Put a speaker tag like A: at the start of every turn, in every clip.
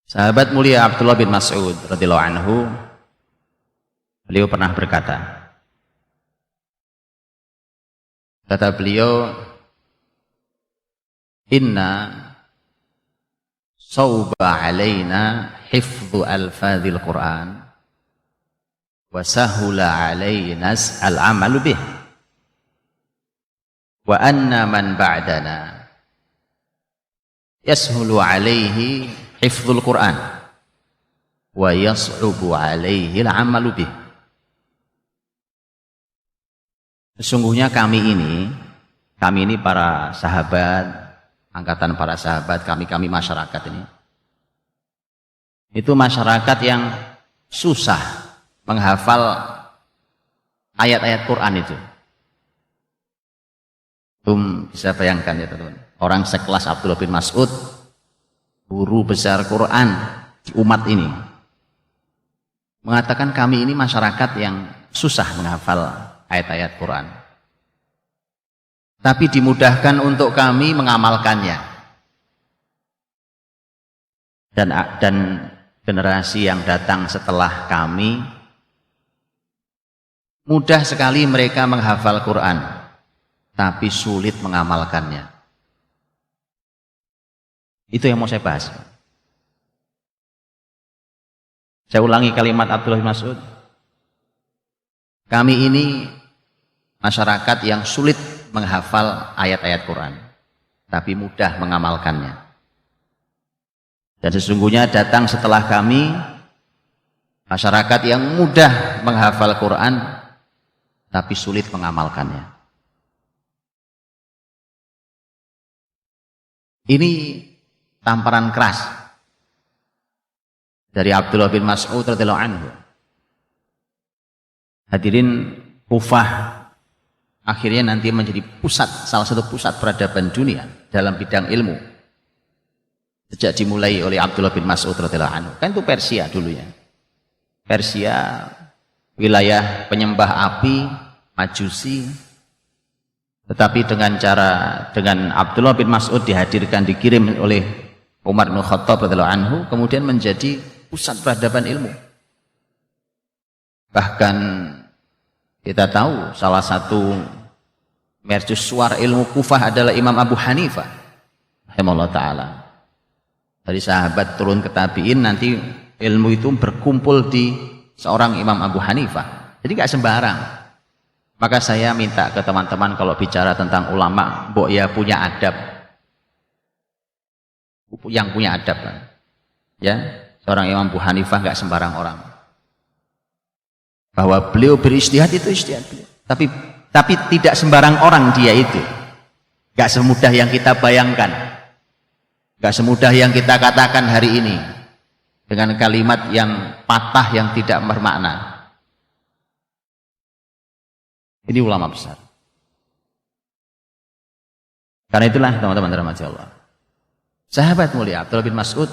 A: Sahabat mulia Abdullah bin Mas'ud radhiyallahu anhu, beliau pernah berkata, kata beliau, inna sauba alaina hifdhu alfadhil Qur'an wa sahula alaina al-amalu bih wa anna man ba'dana yashulu alaihi hifdzul Qur'an wa yas'ubu alaihi al-amalu bih. Sesungguhnya kami ini para sahabat, angkatan para sahabat, kami masyarakat ini, itu masyarakat yang susah menghafal ayat-ayat Quran itu. Bisa bayangkan ya teman-teman, orang sekelas Abdullah bin Mas'ud, guru besar Quran di umat ini, mengatakan kami ini masyarakat yang susah menghafal ayat-ayat Quran, tapi dimudahkan untuk kami mengamalkannya. Dan generasi yang datang setelah kami mudah sekali mereka menghafal Quran, tapi sulit mengamalkannya. Itu yang mau saya bahas. Saya ulangi kalimat Abdullah bin Mas'ud. Kami ini masyarakat yang sulit menghafal ayat-ayat Quran, tapi mudah mengamalkannya. Dan sesungguhnya datang setelah kami masyarakat yang mudah menghafal Quran, tapi sulit mengamalkannya. Ini tamparan keras dari Abdullah bin Mas'ud radhiyallahu anhu. Hadirin, Kufah akhirnya nanti menjadi salah satu pusat peradaban dunia dalam bidang ilmu. Sejak dimulai oleh Abdullah bin Mas'ud radhiyallahu anhu. Kan itu Persia dulunya. Persia, wilayah penyembah api, Majusi. Tetapi dengan Abdullah bin Mas'ud dikirim oleh Umar bin Khattab radhiyallahu anhu, kemudian menjadi pusat peradaban ilmu. Bahkan kita tahu salah satu mercusuar ilmu Kufah adalah Imam Abu Hanifah rahimahullah ta'ala. Dari sahabat turun ke tabi'in, nanti ilmu itu berkumpul di seorang Imam Abu Hanifah. Jadi gak sembarang. Maka saya minta ke teman-teman kalau bicara tentang ulama, mbok ya punya adab. Yang punya adab kan. Ya, seorang Imam Abu Hanifah gak sembarang orang. Bahwa beliau beristihad itu istihad beliau. Tapi tidak sembarang orang dia itu. Gak semudah yang kita bayangkan. Gak semudah yang kita katakan hari ini. Dengan kalimat yang patah, yang tidak bermakna. Ini ulama besar. Karena itulah teman-teman rahmati Allah, sahabat mulia Abdullah bin Mas'ud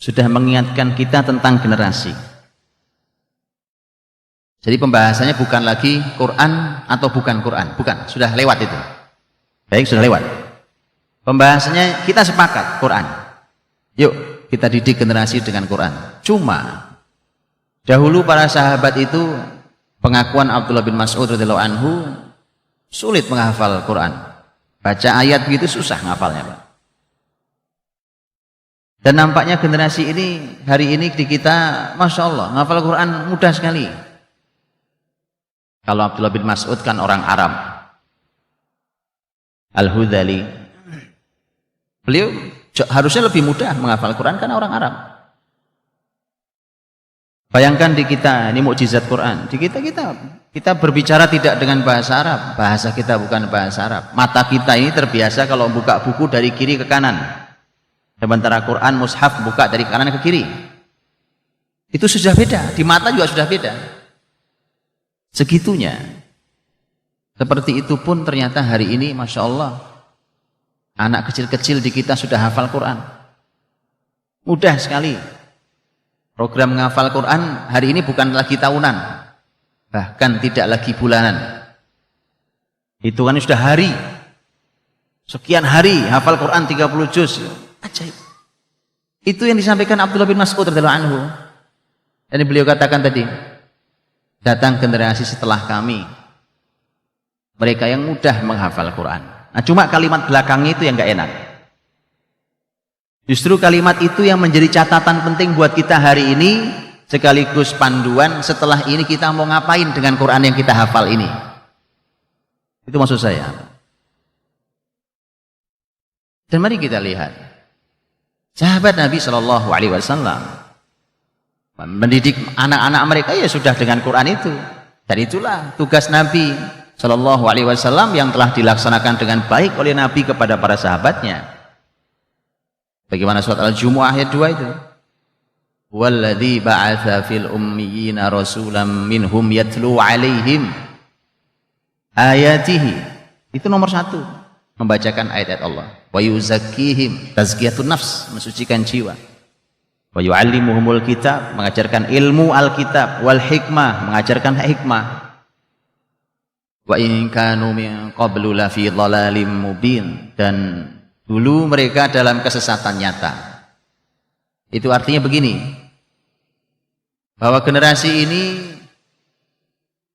A: sudah mengingatkan kita tentang generasi. Jadi pembahasannya bukan lagi Quran atau bukan Quran, bukan, sudah lewat itu. Baik, sudah lewat. Pembahasannya kita sepakat Quran. Yuk kita didik generasi dengan Quran. Cuma dahulu para sahabat itu, pengakuan Abdullah bin Mas'ud radhiyallahu anhu, sulit menghafal Quran. Baca ayat begitu susah ngafalnya, Pak. Dan nampaknya generasi ini hari ini di kita, Masya Allah, menghafal Quran mudah sekali. Kalau Abdullah bin Mas'ud kan orang Arab, Al-Hudhali, beliau harusnya lebih mudah menghafal Quran karena orang Arab. Bayangkan di kita, ini mukjizat Quran. Di kita berbicara tidak dengan bahasa Arab. Bahasa kita bukan bahasa Arab. Mata kita ini terbiasa kalau buka buku dari kiri ke kanan. Sementara Quran, mushaf buka dari kanan ke kiri. Itu sudah beda. Di mata juga sudah beda. Segitunya. Seperti itu pun ternyata hari ini, Masya Allah, anak kecil-kecil di kita sudah hafal Quran. Mudah sekali. Program menghafal Quran hari ini bukan lagi tahunan, bahkan tidak lagi bulanan. Hitungannya sudah hari. Sekian hari hafal Quran 30 juz. Ajaib. Itu yang disampaikan Abdullah bin Mas'ud radhiyallahu anhu. Dan beliau katakan tadi, datang generasi setelah kami, mereka yang mudah menghafal Quran. Nah, cuma kalimat belakangnya itu yang nggak enak. Justru kalimat itu yang menjadi catatan penting buat kita hari ini, sekaligus panduan setelah ini kita mau ngapain dengan Quran yang kita hafal ini. Itu maksud saya. Dan mari kita lihat, sahabat Nabi Shallallahu Alaihi Wasallam mendidik anak-anak mereka ya sudah dengan Quran itu. Dan itulah tugas Nabi Shallallahu Alaihi Wasallam yang telah dilaksanakan dengan baik oleh Nabi kepada para sahabatnya. Bagaimana surat Al-Jumu'ah ayat 2 itu? Walladzi ba'atsa fil ummiyina rasulam minhum yatlu 'alaihim ayatihi. Itu nomor 1, membacakan ayat-ayat Allah. Wa yuzakkihim, tazkiyatun nafs, mensucikan jiwa. Wa yu'allimuhumul kitab, mengajarkan ilmu Alkitab, wal hikmah, mengajarkan hikmah. Wa in kanu min qablu la fi dhalalim mubin, dan dulu mereka dalam kesesatan nyata. Itu artinya begini, bahwa generasi ini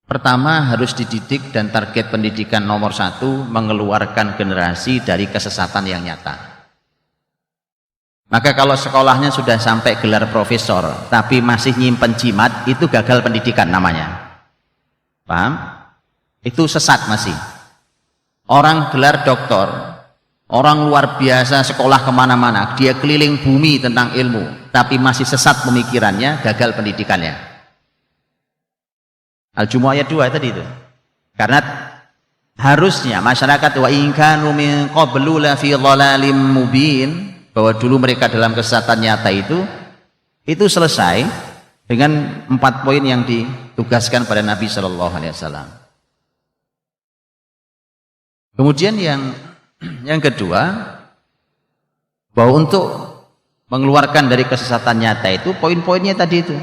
A: pertama harus dididik, dan target pendidikan nomor 1 mengeluarkan generasi dari kesesatan yang nyata. Maka kalau sekolahnya sudah sampai gelar profesor tapi masih nyimpen jimat, itu gagal pendidikan namanya. Paham? Itu sesat masih. Orang gelar doktor, orang luar biasa, sekolah kemana-mana, dia keliling bumi tentang ilmu, tapi masih sesat pemikirannya, gagal pendidikannya. Al-Jumu'ah ayat 2 tadi itu. Karena harusnya masyarakat wa in kanu min qablu la fi dhalalim mubin, bahwa dulu mereka dalam kesesatan nyata itu selesai dengan 4 poin yang ditugaskan pada Nabi Shallallahu Alaihi Wasallam. Kemudian yang kedua, bahwa untuk mengeluarkan dari kesesatan nyata itu poin-poinnya tadi itu.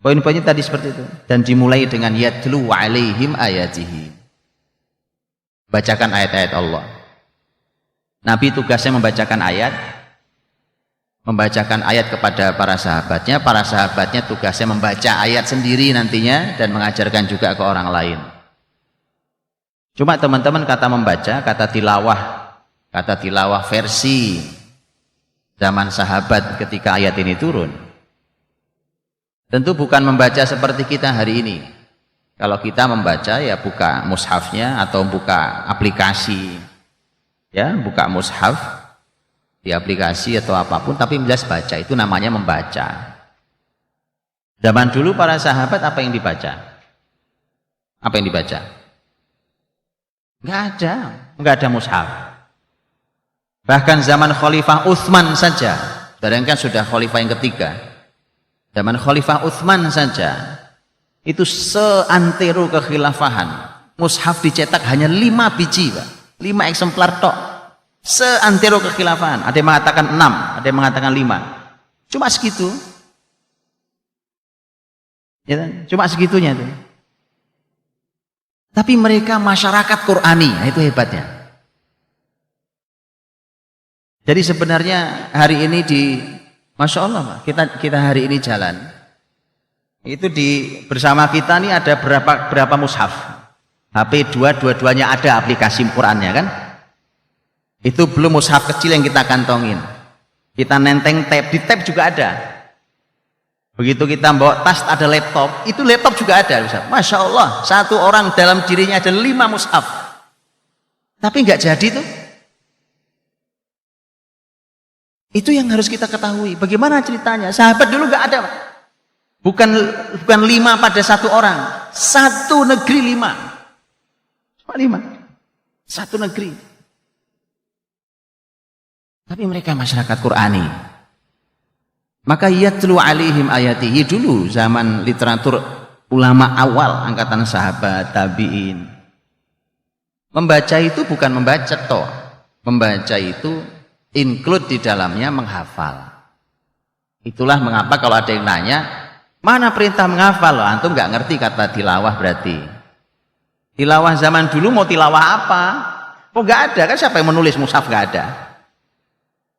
A: Poin-poinnya tadi seperti itu. Dan dimulai dengan yatlu 'alaihim ayatihi. Bacakan ayat-ayat Allah. Nabi tugasnya membacakan ayat kepada para sahabatnya tugasnya membaca ayat sendiri nantinya dan mengajarkan juga ke orang lain. Cuma teman-teman kata membaca, kata tilawah versi zaman sahabat ketika ayat ini turun, tentu bukan membaca seperti kita hari ini. Kalau kita membaca ya buka mushafnya atau buka aplikasi, ya buka mushaf di aplikasi atau apapun, tapi jelas baca, itu namanya membaca. Zaman dulu para sahabat apa yang dibaca? Apa yang dibaca? Nggak ada mushaf. Bahkan zaman Khalifah Utsman saja, bayangkan sudah Khalifah yang ketiga, zaman Khalifah Utsman saja itu seantero kekhilafahan, mushaf dicetak hanya 5 biji, Pak. 5 eksemplar tok, seantero kekhilafahan. Ada yang mengatakan 6, ada yang mengatakan 5, cuma segitu ya, cuma segitunya tuh. Tapi mereka masyarakat Qur'ani, nah itu hebatnya. Jadi sebenarnya hari ini Masya Allah Pak, kita hari ini jalan, itu bersama kita nih ada berapa mushaf, HP dua-duanya ada aplikasi Qur'annya kan. Itu belum mushaf kecil yang kita kantongin, kita nenteng tab, di tab juga ada. Begitu kita bawa tas ada laptop, itu laptop juga ada. Masya Allah, satu orang dalam dirinya ada 5 mushaf, tapi nggak jadi tuh. Itu yang harus kita ketahui. Bagaimana ceritanya? Sahabat dulu nggak ada, bukan 5 pada satu orang, satu negeri 5, cuma 5, satu negeri. Tapi mereka masyarakat Qur'ani. Maka yatlu 'alaihim ayatihi dulu zaman literatur ulama awal angkatan sahabat tabi'in. Membaca itu bukan membaca toh. Membaca itu include di dalamnya menghafal. Itulah mengapa kalau ada yang nanya, mana perintah menghafal? Loh, antum nggak ngerti kata tilawah berarti. Tilawah zaman dulu mau tilawah apa? Oh nggak ada kan, siapa yang menulis mushaf? Nggak ada.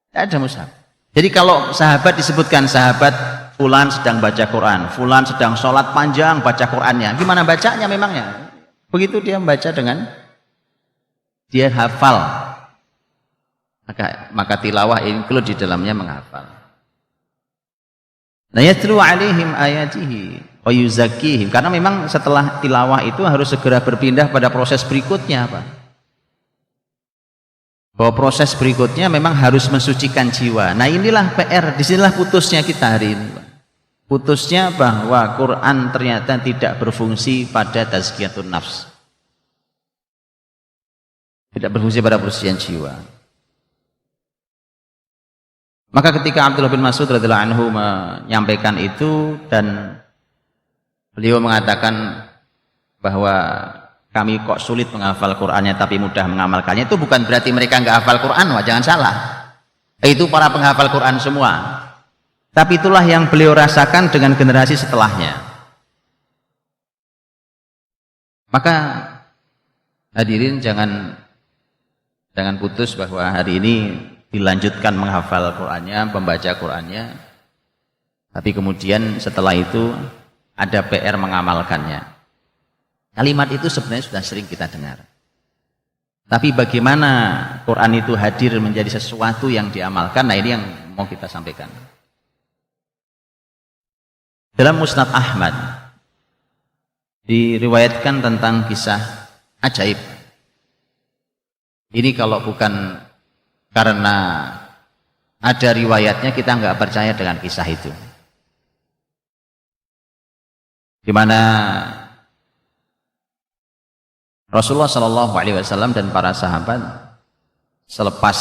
A: Nggak ada mushaf. Jadi kalau sahabat disebutkan sahabat fulan sedang baca Quran, fulan sedang sholat panjang baca Qurannya, gimana bacanya memangnya? Begitu dia membaca dengan dia hafal, maka tilawah include di dalamnya menghafal. Nah, yatlu alaihim ayatihi wa yuzakkihim, karena memang setelah tilawah itu harus segera berpindah pada proses berikutnya apa? Bahwa proses berikutnya memang harus mensucikan jiwa. Nah, inilah PR, disinilah putusnya kita hari ini. Putusnya bahwa Quran ternyata tidak berfungsi pada tazkiyatun nafs. Tidak berfungsi pada persisian jiwa. Maka ketika Abdullah bin Mas'ud radhiyallahu anhu menyampaikan itu dan beliau mengatakan bahwa kami kok sulit menghafal Qur'annya tapi mudah mengamalkannya, itu bukan berarti mereka nggak hafal Qur'an, wah jangan salah. Itu para penghafal Qur'an semua. Tapi itulah yang beliau rasakan dengan generasi setelahnya. Maka hadirin jangan putus bahwa hari ini dilanjutkan menghafal Qur'annya, membaca Qur'annya, tapi kemudian setelah itu ada PR mengamalkannya. Kalimat itu sebenarnya sudah sering kita dengar. Tapi bagaimana Quran itu hadir menjadi sesuatu yang diamalkan, nah ini yang mau kita sampaikan. Dalam Musnad Ahmad diriwayatkan tentang kisah ajaib. Ini kalau bukan karena ada riwayatnya kita nggak percaya dengan kisah itu. Di mana Rasulullah Shallallahu Alaihi Wasallam dan para sahabat selepas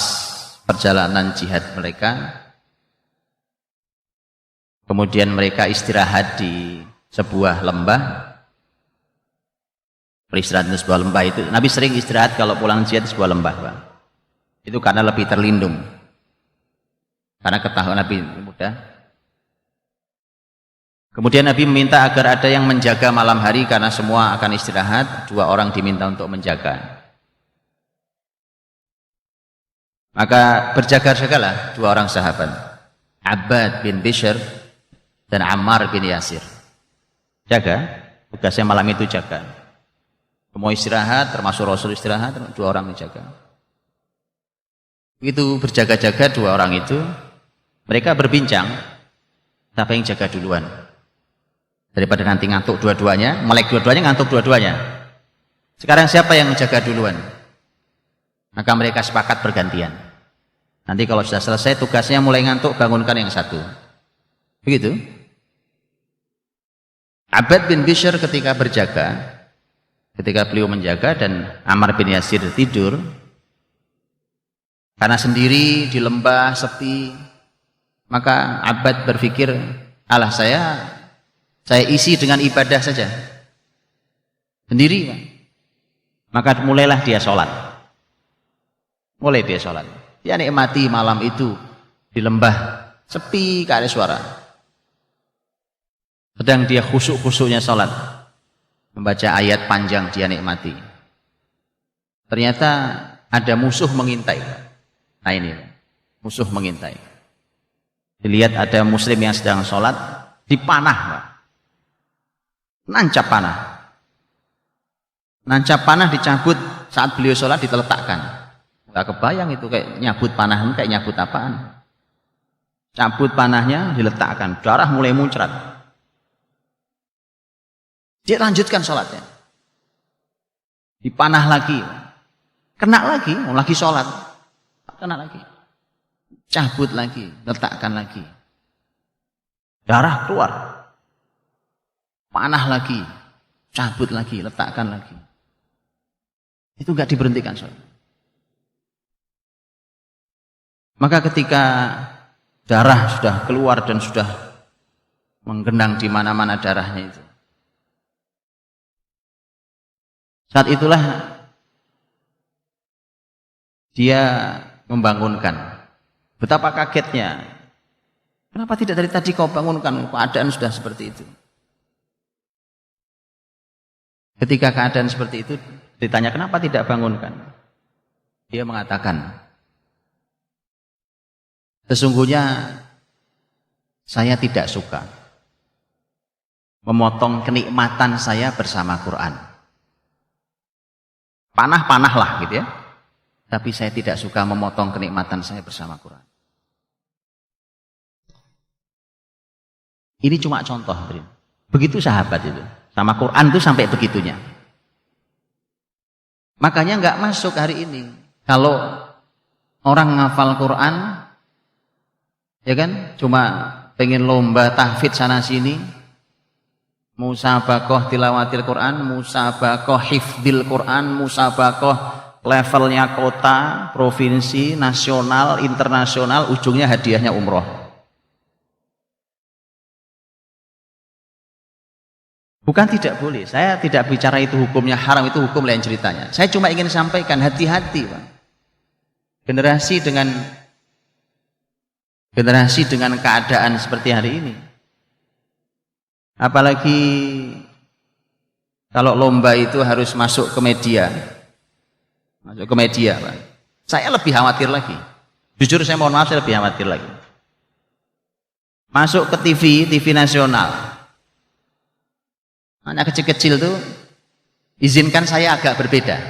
A: perjalanan jihad mereka, kemudian mereka istirahat di sebuah lembah. Beristirahat di sebuah lembah itu, Nabi sering istirahat kalau pulang jihad di sebuah lembah, Pak. Itu karena lebih terlindung, karena ketahuan Nabi mudah. Kemudian Nabi meminta agar ada yang menjaga malam hari karena semua akan istirahat, 2 orang diminta untuk menjaga. Maka berjaga-jagalah 2 orang sahabat, Abbad bin Bishr dan Ammar bin Yasir. Jaga, tugasnya malam itu jaga. Semua istirahat, termasuk Rasul istirahat, 2 orang menjaga. Begitu berjaga-jaga 2 orang itu, mereka berbincang, siapa yang jaga duluan? Daripada nanti ngantuk dua-duanya, melek dua-duanya, ngantuk dua-duanya. Sekarang siapa yang menjaga duluan? Maka mereka sepakat bergantian. Nanti kalau sudah selesai tugasnya mulai ngantuk, bangunkan yang satu. Begitu. Abbad bin Bishr ketika berjaga, ketika beliau menjaga dan Ammar bin Yasir tidur, karena sendiri di lembah sepi, maka Abbad berpikir, alah saya isi dengan ibadah saja sendiri, Pak. Maka mulailah dia sholat. Dia nikmati malam itu di lembah sepi, gak ada suara. Sedang dia khusyuk-khusyuknya sholat, membaca ayat panjang, dia nikmati. Ternyata ada musuh mengintai, Pak. Nah ini musuh mengintai. Dilihat ada muslim yang sedang sholat, dipanah, Pak. Nancap panah dicabut saat beliau sholat, diteletakkan. Gak kebayang itu kayak nyabut panah, kayak nyabut apaan. Cabut panahnya, diletakkan, darah mulai muncrat. Dia lanjutkan sholatnya, dipanah lagi, kena lagi sholat, kena lagi, cabut lagi, letakkan lagi, darah keluar. Panah lagi, cabut lagi, letakkan lagi. Itu enggak diberhentikan, sholat. Maka ketika darah sudah keluar dan sudah menggenang di mana-mana darahnya itu, saat itulah dia membangunkan. Betapa kagetnya. Kenapa tidak dari tadi kau bangunkan? Keadaan sudah seperti itu. Ketika keadaan seperti itu ditanya kenapa tidak bangunkan, dia mengatakan, Sesungguhnya saya tidak suka memotong kenikmatan saya bersama Quran. Panah-panah lah gitu ya. Tapi saya tidak suka memotong kenikmatan saya bersama Quran. Ini cuma contoh. Begitu sahabat itu. Sama Quran itu sampai begitunya. Makanya nggak masuk hari ini. Kalau orang ngafal Quran, ya kan, cuma pengen lomba tahfidz sana sini, musabaqah tilawatil Quran, musabaqah hifdzil Quran, musabaqah levelnya kota, provinsi, nasional, internasional, ujungnya hadiahnya umroh. Bukan tidak boleh, saya tidak bicara itu hukumnya haram, itu hukum lain ceritanya. Saya cuma ingin sampaikan hati-hati, Pak. Generasi dengan keadaan seperti hari ini. Apalagi kalau lomba itu harus masuk ke media. Masuk ke media, Pak. Saya lebih khawatir lagi. Jujur saya mohon maaf, saya lebih khawatir lagi. Masuk ke TV nasional. Anak kecil-kecil tuh izinkan saya agak berbeda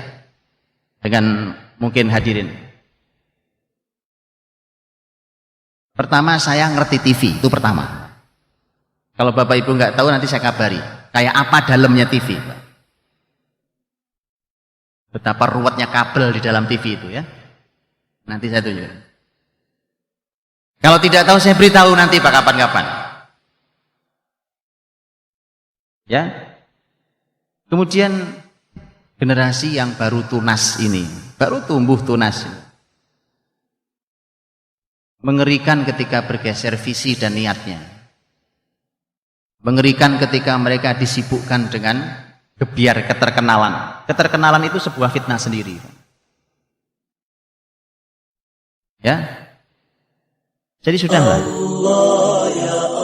A: dengan mungkin hadirin. Pertama, saya ngerti TV, itu pertama. Kalau Bapak Ibu nggak tahu nanti saya kabari. Kayak apa dalamnya TV, Pak. Betapa ruwetnya kabel di dalam TV itu ya. Nanti saya tunjukkan. Kalau tidak tahu saya beritahu nanti Pak kapan-kapan. Ya. Kemudian generasi yang baru tunas ini, baru tumbuh tunas ini. Mengerikan ketika bergeser visi dan niatnya. Mengerikan ketika mereka disibukkan dengan gebiar keterkenalan. Keterkenalan itu sebuah fitnah sendiri. Ya. Jadi sudahlah. Allah ya Allah.